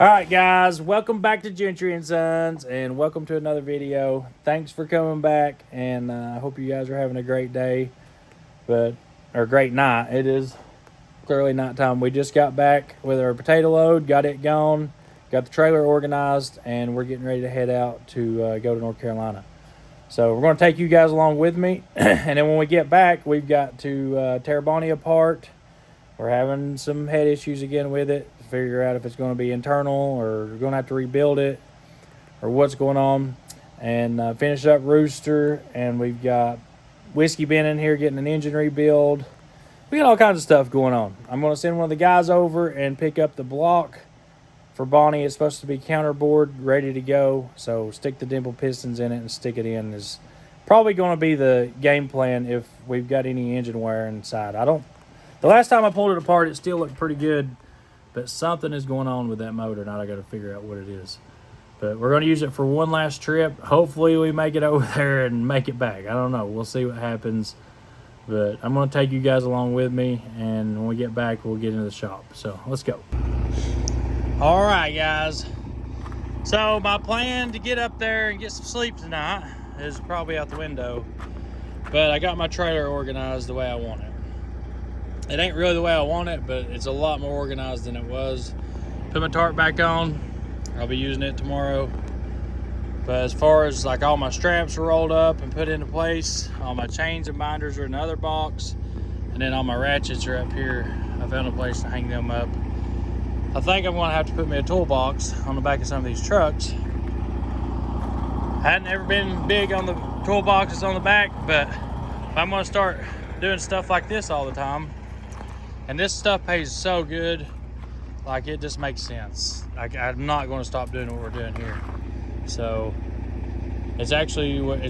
All right, guys, welcome back to Gentry and Sons, and welcome to another video. Thanks for coming back, and I hope you guys are having a great day, or great night. It is clearly nighttime. We just got back with our potato load, got it gone, got the trailer organized, and we're getting ready to head out to go to North Carolina. So we're going to take you guys along with me, and then when we get back, we've got to tear Bonnie apart. We're having some head issues again with it. Figure out if it's going to be internal or we're going to have to rebuild it or what's going on. And finish up Rooster. And we've got Whiskey Ben in here getting an engine rebuild. We got all kinds of stuff going on. I'm going to send one of the guys over and pick up the block for Bonnie. It's supposed to be counterboard, ready to go. So stick the dimple pistons in it and stick it in is probably going to be the game plan if we've got any engine wear inside. The last time I pulled it apart, it still looked pretty good. But something is going on with that motor, and I got to figure out what it is. But we're going to use it for one last trip. Hopefully we make it over there and make it back. I don't know. We'll see what happens. But I'm going to take you guys along with me, and when we get back, we'll get into the shop. So let's go. All right, guys. So my plan to get up there and get some sleep tonight is probably out the window. But I got my trailer organized the way I want it. It ain't really the way I want it, but it's a lot more organized than it was. Put my tarp back on. I'll be using it tomorrow. But as far as like all my straps are rolled up and put into place, all my chains and binders are in the other box, and then all my ratchets are up here. I found a place to hang them up. I think I'm gonna have to put me a toolbox on the back of some of these trucks. I hadn't ever been big on the toolboxes on the back, but if I'm gonna start doing stuff like this all the time, and this stuff pays so good, like it just makes sense. I'm not going to stop doing what we're doing here. So it's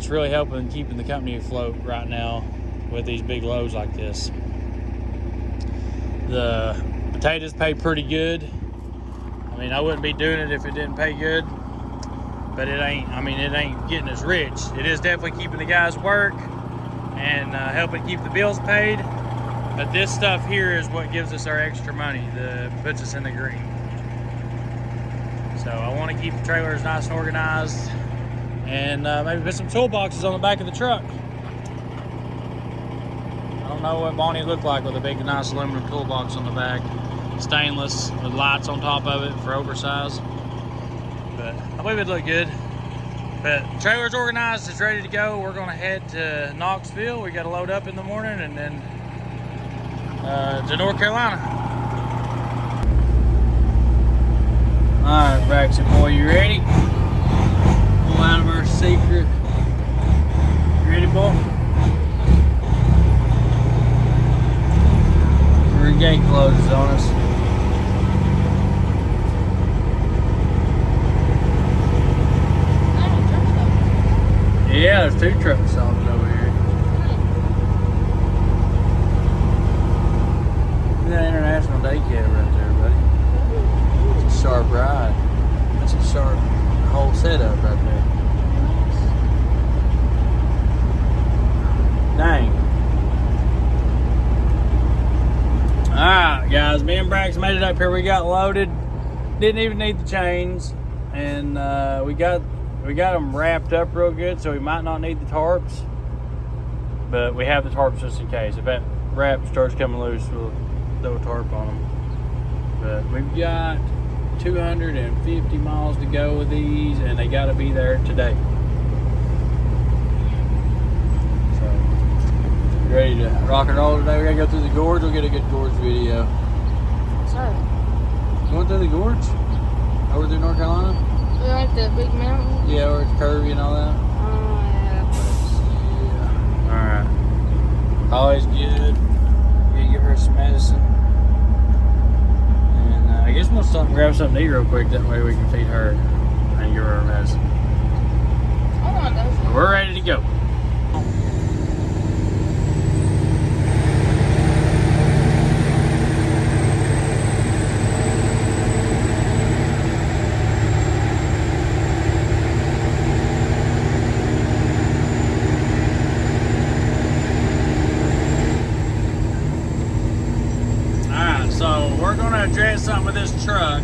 really helping keeping the company afloat right now with these big loads like this. The potatoes pay pretty good. I mean, I wouldn't be doing it if it didn't pay good, but it ain't getting as rich. It is definitely keeping the guys work and helping keep the bills paid. But this stuff here is what gives us our extra money, that puts us in the green. So I want to keep the trailers nice and organized, and maybe put some toolboxes on the back of the truck. I don't know what Bonnie looked like with a big, nice aluminum toolbox on the back, stainless with lights on top of it for oversize. But I believe it'd look good. But the trailer's organized, it's ready to go. We're going to head to Knoxville. We got to load up in the morning, and then to North Carolina. All right, Braxton boy, you ready? Pull out of our secret. You ready, boy? Our gate closes on us. Yeah, there's 2 truck stops over here. That international day cab right there, buddy. It's a sharp ride. That's a sharp whole setup right there. Dang. Alright, guys, me and Braxton made it up here. We got loaded. Didn't even need the chains. And we got them wrapped up real good, so we might not need the tarps. But we have the tarps just in case. If that wrap starts coming loose, we'll throw a tarp on them. But we've got 250 miles to go with these, and they got to be there today. So, ready to rock and roll today. We got to go through the gorge. We'll get a good gorge video. Sir. Going through the gorge? Over through North Carolina? Like the big mountain? Yeah, where it's curvy and all that. Yeah. Alright. Always good. You give her some medicine. And I guess we'll stop and grab something to eat real quick. That way we can feed her and give her medicine. I want those. We're ready to go. So we're going to address something with this truck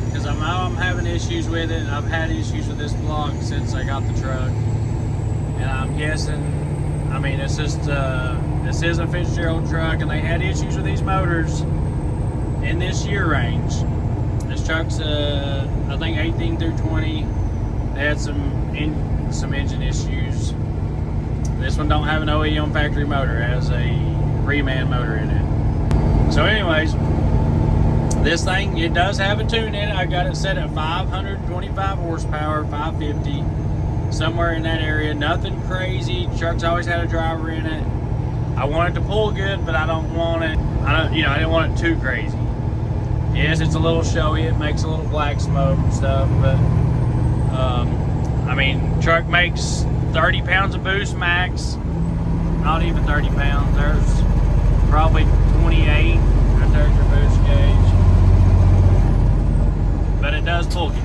because I'm I'm having issues with it. I've had issues with this block since I got the truck, and I'm guessing. I mean, it's just this is a Fitzgerald truck, and they had issues with these motors in this year range. This truck's I think 18 through 20. They had some engine issues. This one don't have an OEM factory motor. It has a reman motor in it. So anyways, this thing, it does have a tune in it. I got it set at 525 horsepower, 550, somewhere in that area. Nothing crazy. Truck's always had a driver in it. I want it to pull good, but I don't want it, I didn't want it too crazy. Yes, it's a little showy. It makes a little black smoke and stuff, but I mean, truck makes 30 pounds of boost max. Not even 30 pounds. There's probably 28. Right there's your boost gauge. But it does pull good.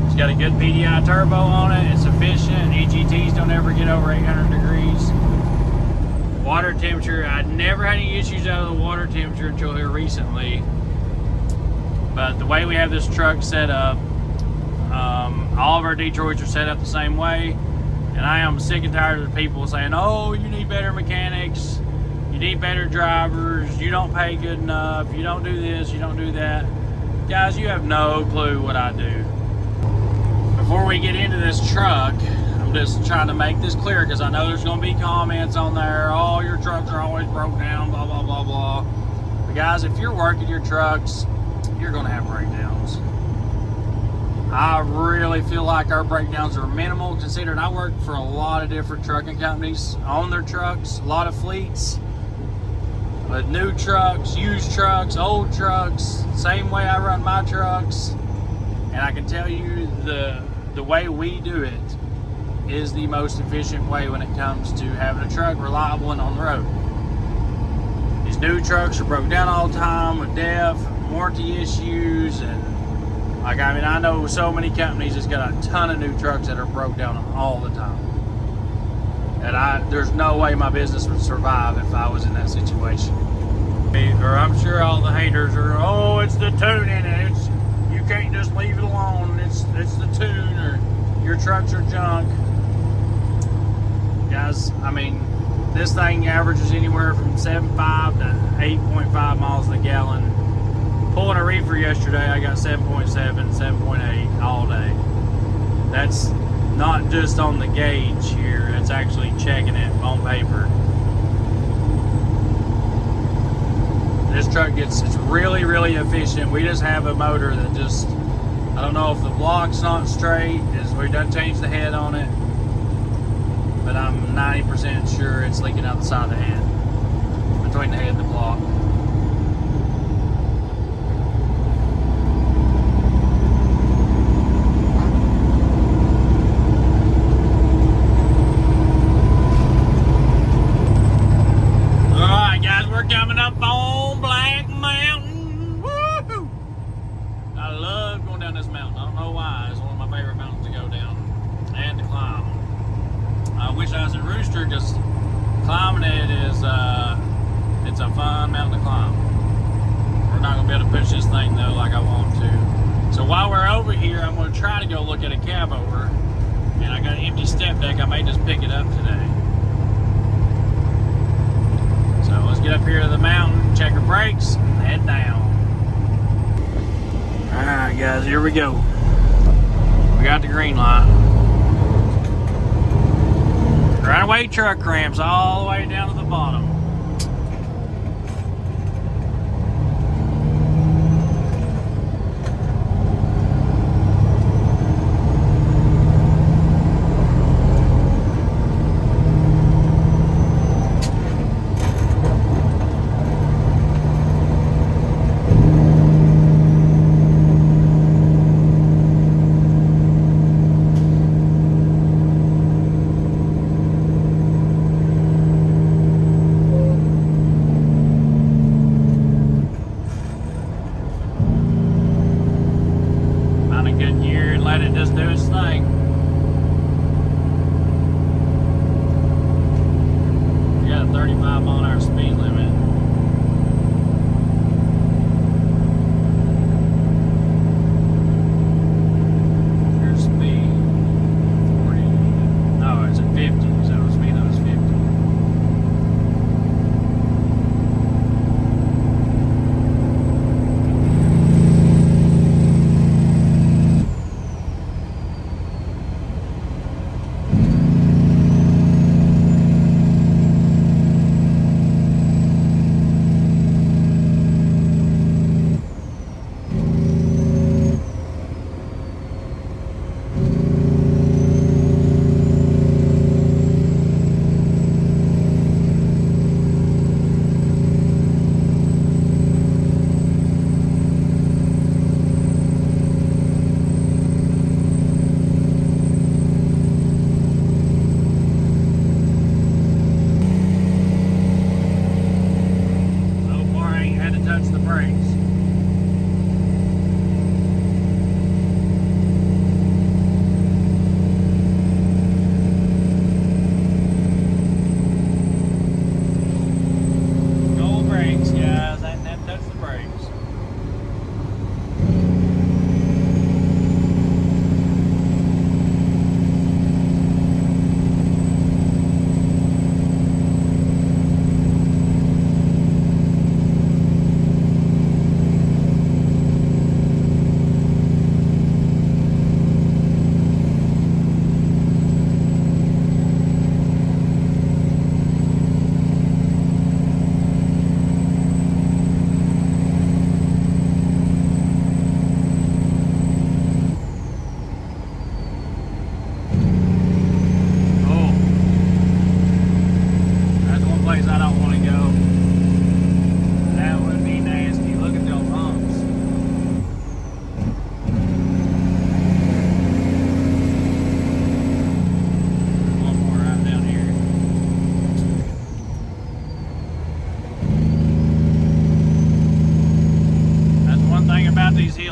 It's got a good PDI turbo on it. It's efficient. EGTs don't ever get over 800 degrees. Water temperature, I never had any issues out of the water temperature until here recently. But the way we have this truck set up, all of our Detroits are set up the same way. And I am sick and tired of the people saying, oh, you need better mechanics, you need better drivers, you don't pay good enough, you don't do this, you don't do that. Guys, you have no clue what I do. Before we get into this truck, I'm just trying to make this clear because I know there's going to be comments on there, oh, your trucks are always broke down, blah, blah, blah, blah. But guys, if you're working your trucks, you're going to have breakdowns. I really feel like our breakdowns are minimal, considering I work for a lot of different trucking companies, own their trucks, a lot of fleets, with new trucks, used trucks, old trucks, same way I run my trucks. And I can tell you the way we do it is the most efficient way when it comes to having a truck reliable and on the road. These new trucks are broke down all the time with DEF, warranty issues, and like, I mean, I know so many companies that's got a ton of new trucks that are broke down all the time. And there's no way my business would survive if I was in that situation. Or I'm sure all the haters are, oh, it's the tuning, and you can't just leave it alone. It's the tune, or your trucks are junk. Guys, I mean, this thing averages anywhere from 7.5 to 8.5 miles a gallon. Pulling a reefer yesterday, I got 7.7, 7.8 all day. That's not just on the gauge here, that's actually checking it on paper. This truck it's really, really efficient. We just have a motor that just, I don't know if the block's not straight, we done changed the head on it, but I'm 90% sure it's leaking out the side of the head, between the head and the block. Coming up on Black Mountain. Woo! I love going down this mountain. I don't know why. It's one of my favorite mountains to go down and to climb. I wish I was in Rooster because climbing it is it's a fun mountain to climb. We're not gonna be able to push this thing though like I want to. So while we're over here, I'm gonna try to go look at a cab over, and I got an empty step deck. I may just pick it up today. So let's get up here to the mountain, check our brakes, and head down. Alright guys, here we go. We got the green light. Runaway truck ramps all the way down to the bottom.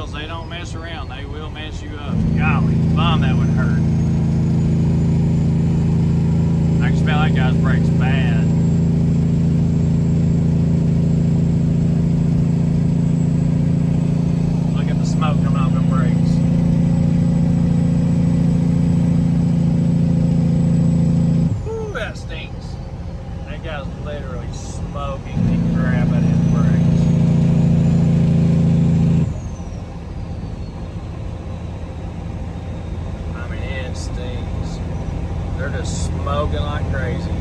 wheels. They don't mess around. They will mess you up. Golly, bum, that would hurt. I can smell that guy's brakes bad. Look at the smoke coming off the brakes. Ooh, that stinks. That guy's literally smoking the crap out of his brakes. I mean, it stinks. They're just smoking like crazy.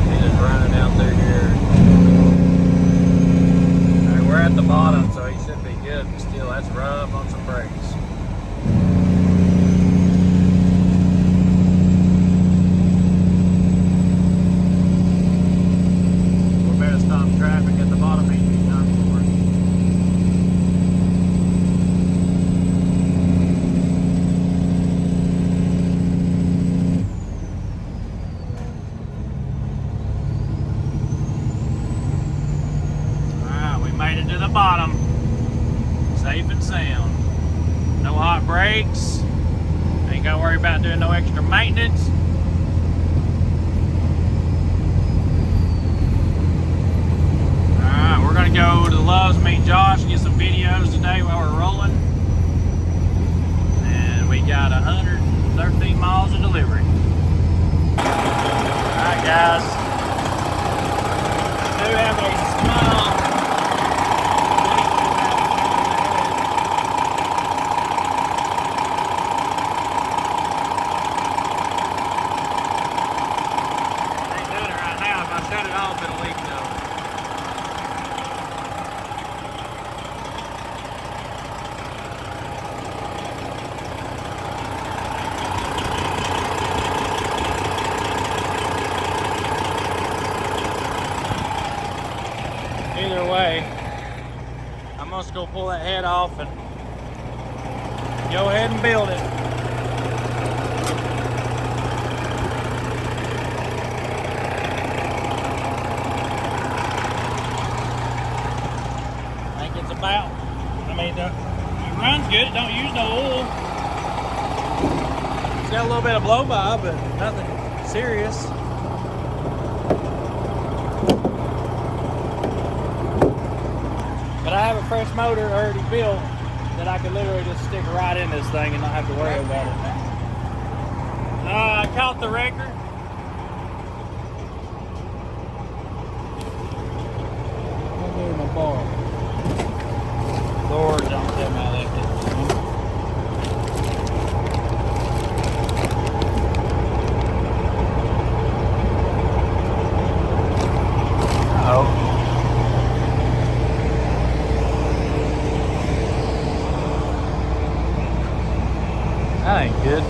He's just running down through here. All right, we're at the bottom, so he should be good, but still, that's rough on some brakes. We better stop traffic at the bottom, ain't be done for it. Made it to the bottom, safe and sound. No hot brakes. Ain't got to worry about doing no extra maintenance. Alright, we're gonna go to the Loves meet Josh, get some videos today while we're rolling. And we got 113 miles of delivery. Alright guys, I do have a small shut it off, it'll leak though. Either way, I'm just gonna pull that head off and go ahead and build it. About, I mean, it runs good. It don't use no oil. It's got a little bit of blow by, but nothing serious. But I have a fresh motor already built that I can literally just stick right in this thing and not have to worry about it. I caught the wrecker. Look at my bar. Lord, don't tell me I left it. Uh-oh. That ain't good.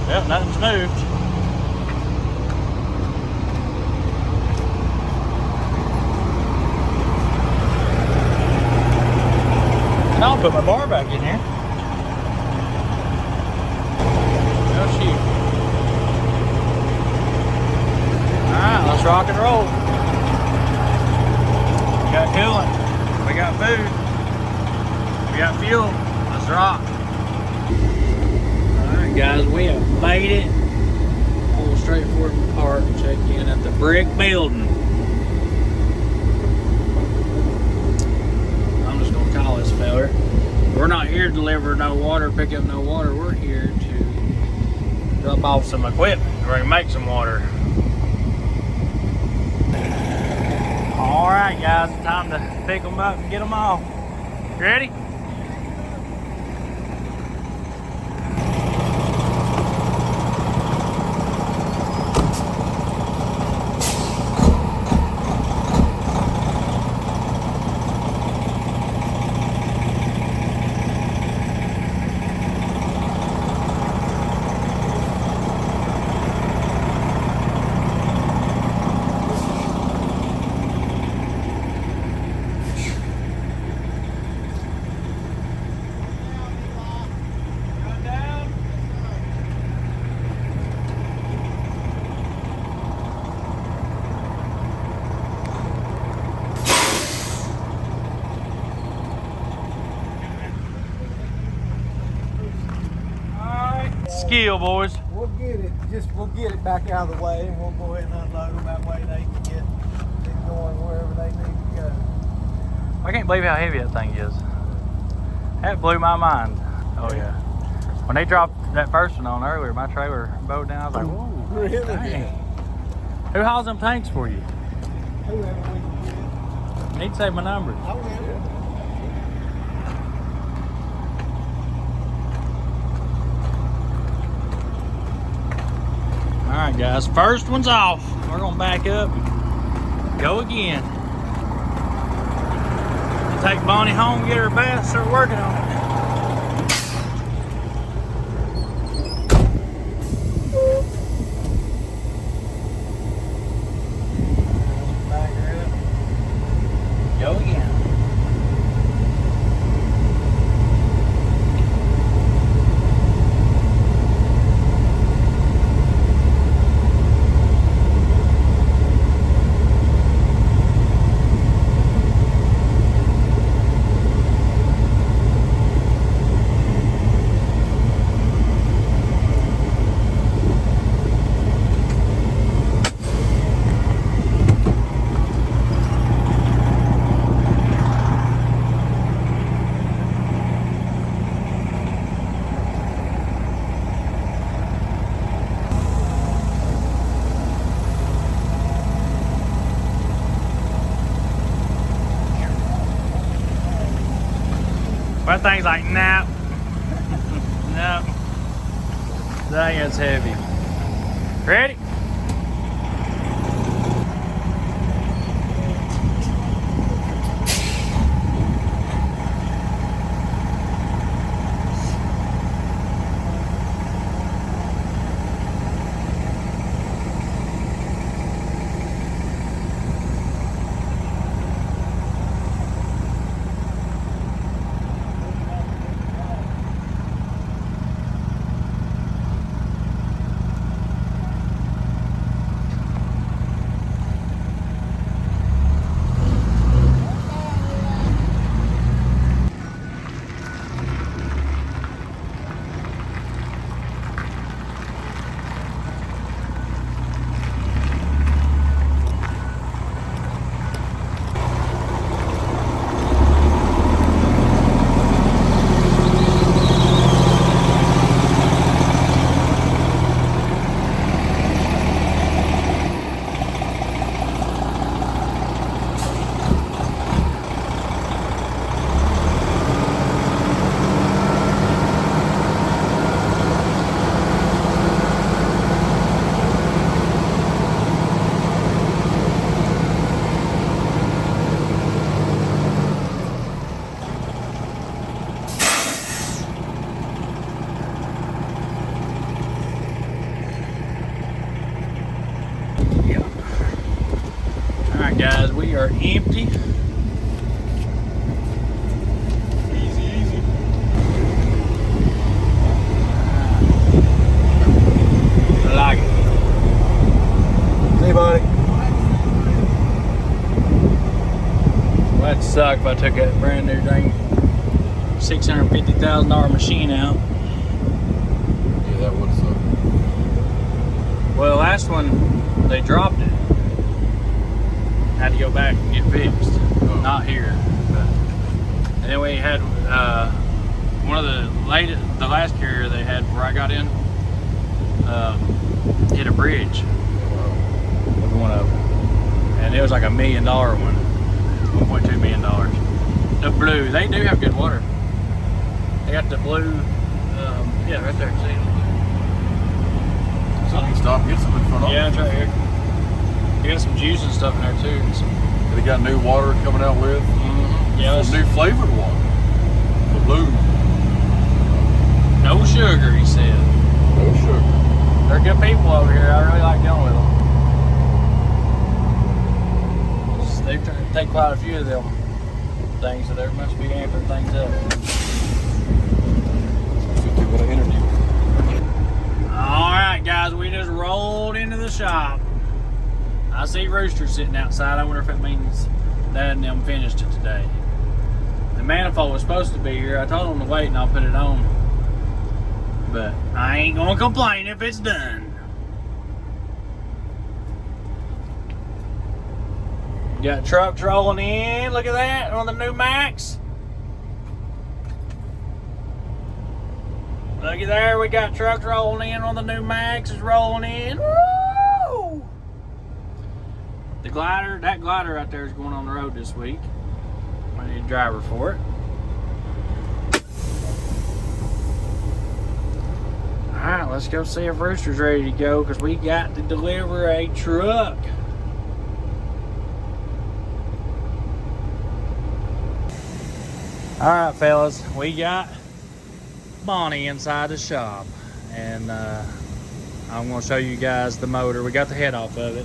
Well, nothing's moved. And I'll put my bar back in here. Oh shoot. Alright, let's rock and roll. We got coolant. We got food. We got fuel. Let's rock. Alright guys, we have made it. Pull straight forward from the park and check in at the brick building. This feller. We're not here to deliver no water, pick up no water. We're here to drop off some equipment. We're going to make some water. Alright guys, it's time to pick them up and get them off. Ready? skill, boys. We'll get it. We'll get it back out of the way, and we'll go ahead and unload them. That way they can get it going wherever they need to go. I can't believe how heavy that thing is. That blew my mind. Oh yeah. When they dropped that first one on earlier, my trailer bowed down. I was like, whoa. Really? Dang. Who hauls them tanks for you? Whoever we can get. Need to save my number. I will. All right, guys. First one's off. We're gonna back up. Go again. Take Bonnie home, get her bath, start working on it. Back her up. Go again. That thing's like, nah. No. That thing is heavy. Ready? Guys, we are empty. Easy, easy. I like it. Hey, buddy. Well, that'd suck if I took that brand new thing, $650,000 machine out. Yeah, that would suck. Well, the last one, they dropped it. Had to go back and get fixed. Oh. Not here. But. And then we had one of the last carrier they had where I got in hit a bridge with one of them. And it was like $1 million one. $1.2 million. The blue, they do have good water. They got the blue, yeah, right there. See? So you can stop and get some in front of Yeah, them. it's right here. You got some juice and stuff in there too. They got new water coming out with. Yeah, Some new flavored water. The blue. no sugar, he said. No sugar. They're good people over here. I really like dealing with them. They've tried to take quite a few of them things, so they must be amping things up. 50-minute interview. All right, guys, we just rolled into the shop. I see Rooster sitting outside. I wonder if it means Dad and them finished it today. The manifold was supposed to be here. I told them to wait and I'll put it on. But but I ain't gonna complain if it's done. Got trucks rolling in. Look at that on the new Max. Looky there, we got trucks rolling in on the new Max is rolling in. Woo! The glider, that glider right there is going on the road this week. I need a driver for it. Alright, let's go see if Rooster's ready to go because we got to deliver a truck. Alright, fellas, we got Bonnie inside the shop, and I'm going to show you guys the motor. We got the head off of it,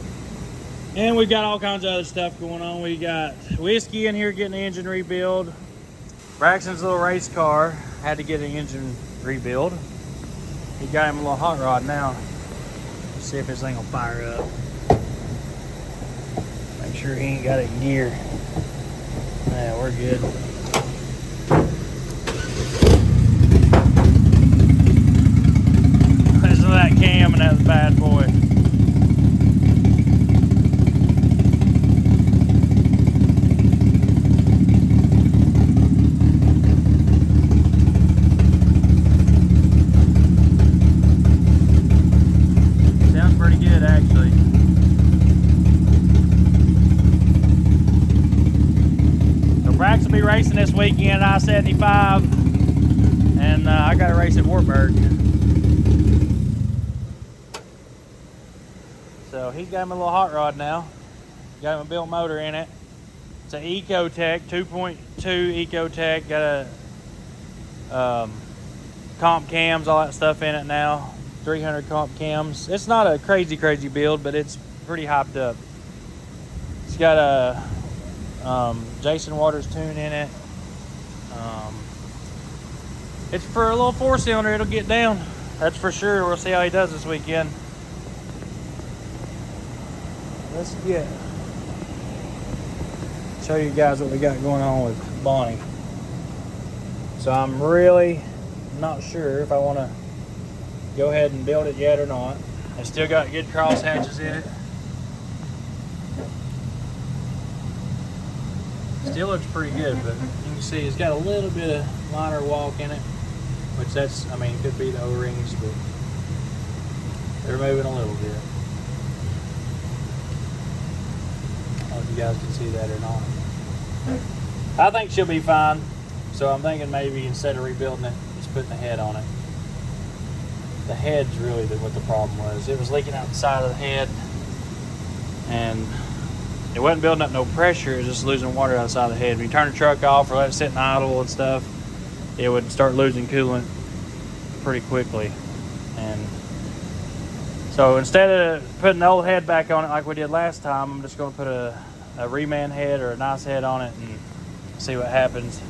and we got all kinds of other stuff going on. We got Whiskey in here getting the engine rebuild. Braxton's little race car had to get an engine rebuild. He got him a little hot rod now. Let's see if this thing will fire up. Make sure he ain't got it in gear. Yeah, we're good. Listen to that cam and that bad boy. Sounds pretty good, actually. So Brax will be racing this weekend, I-75, and I got to race at Wartburg. So he got him a little hot rod now. Got him a built motor in it. It's an Ecotech, 2.2 Ecotech. Got a comp cams, all that stuff in it now. 300 comp cams. It's not a crazy build, but it's pretty hyped up. It's got a Jason Waters tune in it. It's for a little 4-cylinder. It'll get down. That's for sure. We'll see how he does this weekend. Let's show you guys what we got going on with Bonnie. So I'm really not sure if I want to go ahead and build it yet or not. I still got good cross hatches in it. Still looks pretty good, but you can see it's got a little bit of liner walk in it, which that's, I mean, could be the O-rings, but they're moving a little bit. I don't know if you guys can see that or not. I think she'll be fine. So I'm thinking maybe instead of rebuilding it, just putting the head on it. The head's really what the problem was. It was leaking out the side of the head, and it wasn't building up no pressure. It was just losing water outside the head. When you turn the truck off or let it sit in idle and stuff, it would start losing coolant pretty quickly. And so instead of putting the old head back on it like we did last time, I'm just going to put a reman head or a nice head on it and see what happens.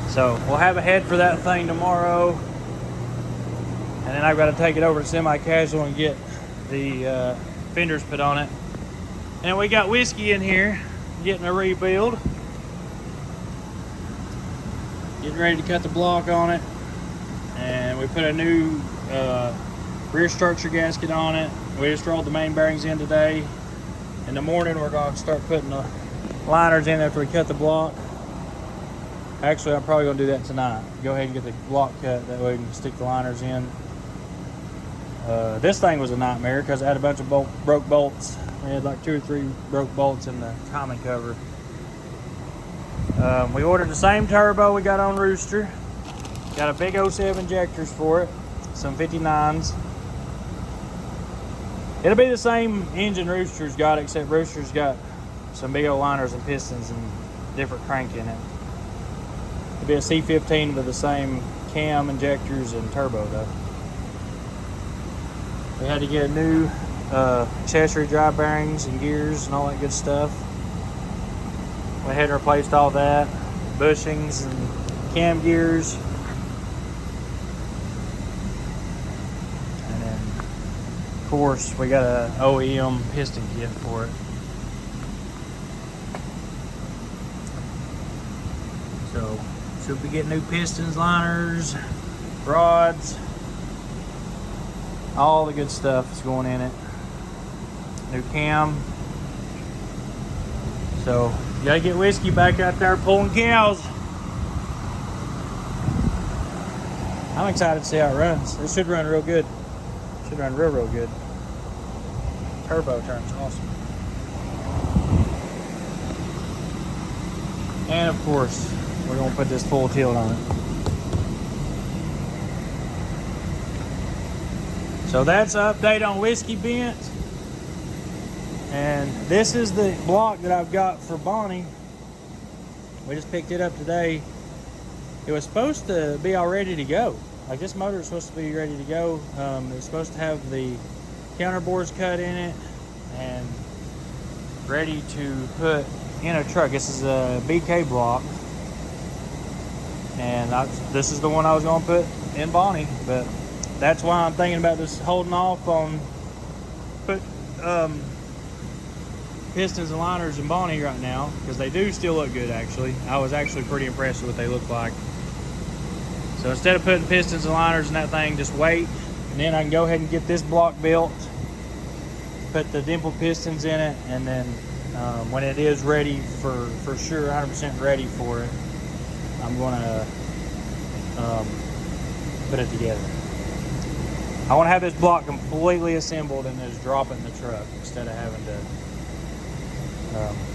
So we'll have a head for that thing tomorrow, and then I've got to take it over to semi-casual and get the fenders put on it. And we got Whiskey in here getting a rebuild, getting ready to cut the block on it, and we put a new rear structure gasket on it. We just rolled the main bearings in today. In the morning we're going to start putting the liners in after we cut the block. Actually, I'm probably going to do that tonight. Go ahead and get the block cut, that way we can stick the liners in. This thing was a nightmare because I had a bunch of broke bolts. We had like 2 or 3 broke bolts in the timing cover. We ordered the same turbo we got on Rooster. Got a big 07 injectors for it, some 59s. It'll be the same engine Rooster's got, except Rooster's got some big old liners and pistons and different crank in it. It'll be a C15 with the same cam, injectors, and turbo though. We had to get a new accessory drive bearings and gears and all that good stuff. We had replaced all that, bushings and cam gears. And then, of course, we got a OEM piston kit for it. So, should be getting new pistons, liners, rods, all the good stuff is going in it. New cam. So you gotta get Whiskey back out there pulling cows. I'm excited to see how it runs. It should run real good. Should run real good. Turbo turns awesome. And of course, we're gonna put this full tilt on it. So that's an update on Whiskey Bent. And this is the block that I've got for Bonnie. We just picked it up today. It was supposed to be all ready to go. Like, this motor is supposed to be ready to go. It's supposed to have the counterbores cut in it and ready to put in a truck. This is a BK block. And this is the one I was gonna put in Bonnie, but that's why I'm thinking about just holding off on put pistons and liners in Bonnie right now, because they do still look good. Actually, I was actually pretty impressed with what they look like. So instead of putting pistons and liners in that thing, just wait, and then I can go ahead and get this block built, put the dimple pistons in it, and then when it is ready for sure, 100% ready for it, I'm gonna put it together. I want to have this block completely assembled and just drop it in the truck instead of having to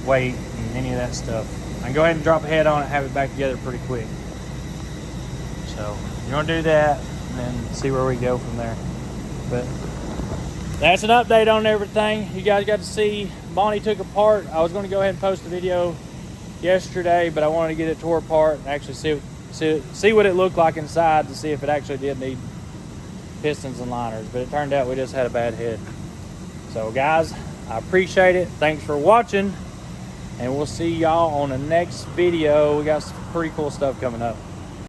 wait and any of that stuff. I can go ahead and drop a head on it, have it back together pretty quick. So you're gonna do that and then see where we go from there. But that's an update on everything. You guys got to see Bonnie took apart. I was going to go ahead and post a video yesterday, but I wanted to get it tore apart and actually see what it looked like inside to see if it actually did need pistons and liners. But it turned out we just had a bad head. So guys, I appreciate it. Thanks for watching, and we'll see y'all on the next video. We got some pretty cool stuff coming up.